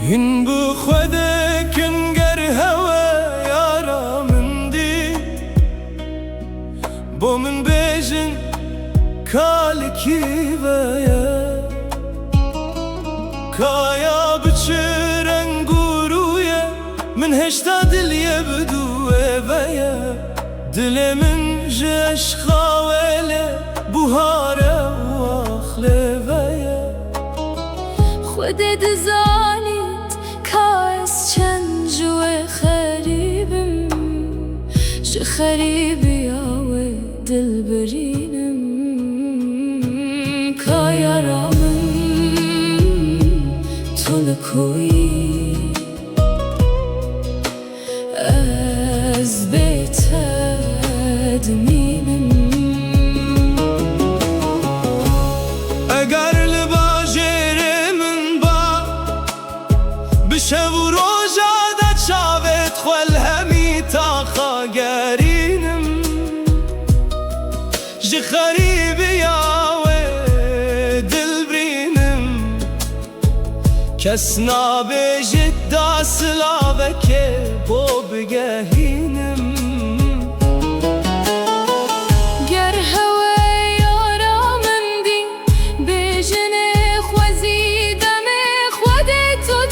هن بخودك انگر هوا یارا من دی بو من بیجن کالکی ویا کایا بچرن گورویا من هشتا دلیه بدوه ویا دل من جش خاوله بوهاره و اخله ویا خودت زانیت کاس چند جوه خریبم چه خریبی آوه دل برینم کا یارامم تو لکویی از بیتد میمم اگر شب و روزا دا چاوت خوال همی تا خاگرینم جی خریبی آوه دل برینم کس نابیجت دا سلاوه که بو بگهینم گر هوا یارامم دی بیجن خوزی دم خودت تو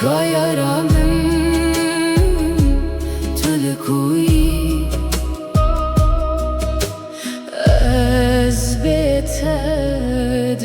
کا یارامم تو لکویی از بیتد